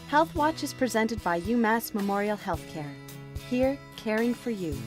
Health Watch is presented by UMass Memorial Healthcare. Here, caring for you.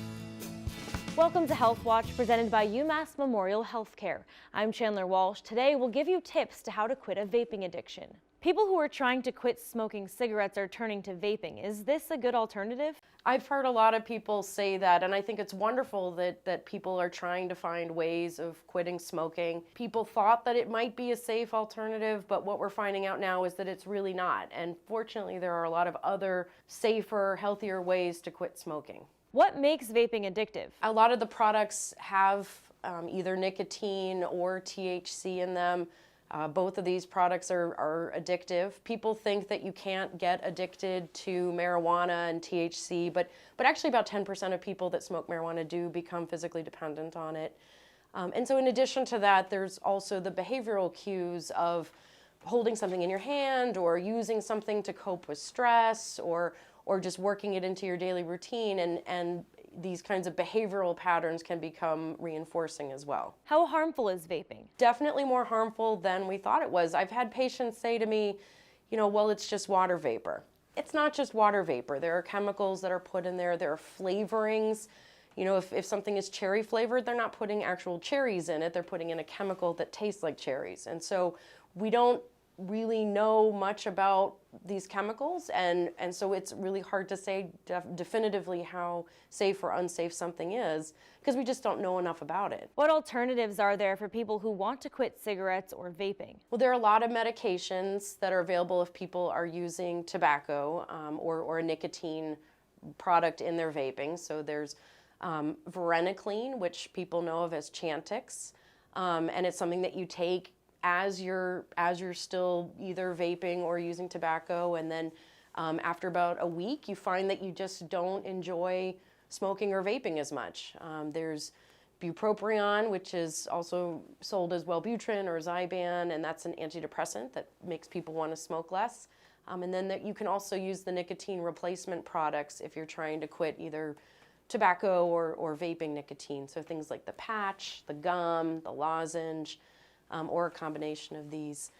Welcome to Health Watch, presented by UMass Memorial Healthcare. I'm Chandler Walsh. Today, we'll give you tips to how to quit a vaping addiction. People who are trying to quit smoking cigarettes are turning to vaping. Is this a good alternative? I've heard a lot of people say that, and I think it's wonderful that people are trying to find ways of quitting smoking. People thought that it might be a safe alternative, but what we're finding out now is that it's really not. And fortunately, there are a lot of other safer, healthier ways to quit smoking. What makes vaping addictive? A lot of the products have either nicotine or THC in them. Both of these products are addictive. People think that you can't get addicted to marijuana and THC, but actually about 10% of people that smoke marijuana do become physically dependent on it. And so in addition to that, there's also the behavioral cues of holding something in your hand or using something to cope with stress or just working it into your daily routine, and these kinds of behavioral patterns can become reinforcing as well. How harmful is vaping? Definitely more harmful than we thought it was. I've had patients say to me, well, it's just water vapor. It's not just water vapor. There are chemicals that are put in there. There are flavorings. If something is cherry flavored, they're not putting actual cherries in it. They're putting in a chemical that tastes like cherries. And so we don't really know much about these chemicals, and so it's really hard to say definitively how safe or unsafe something is because we just don't know enough about it. What alternatives are there for people who want to quit cigarettes or vaping? Well, there are a lot of medications that are available if people are using tobacco or a nicotine product in their vaping. So there's varenicline, which people know of as Chantix, and it's something that you take as you're still either vaping or using tobacco, and then after about a week you find that you just don't enjoy smoking or vaping as much. There's bupropion, which is also sold as Wellbutrin or Zyban, and that's an antidepressant that makes people want to smoke less. And then you can also use the nicotine replacement products if you're trying to quit either tobacco or vaping nicotine. So things like the patch, the gum, the lozenge, or a combination of these.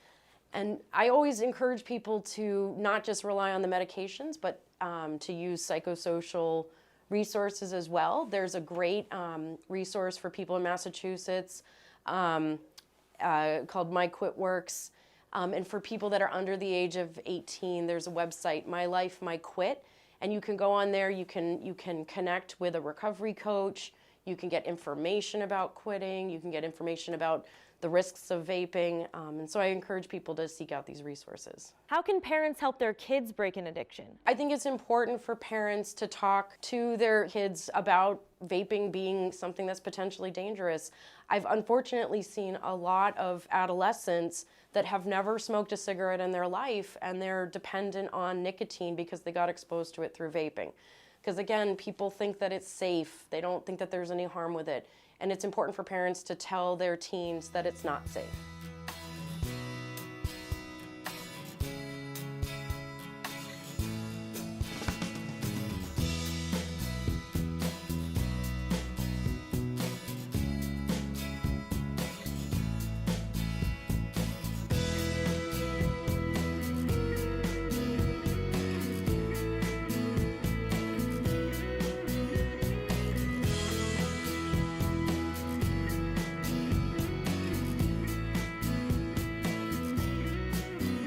And I always encourage people to not just rely on the medications, but to use psychosocial resources as well. There's a great resource for people in Massachusetts called My Quit Works. And for people that are under the age of 18, there's a website, My Life, My Quit. And you can go on there, you can connect with a recovery coach, you can get information about quitting, you can get information about the risks of vaping, and so I encourage people to seek out these resources. How can parents help their kids break an addiction? I think it's important for parents to talk to their kids about vaping being something that's potentially dangerous. I've unfortunately seen a lot of adolescents that have never smoked a cigarette in their life, and they're dependent on nicotine because they got exposed to it through vaping. Because again, people think that it's safe. They don't think that there's any harm with it. And it's important for parents to tell their teens that it's not safe.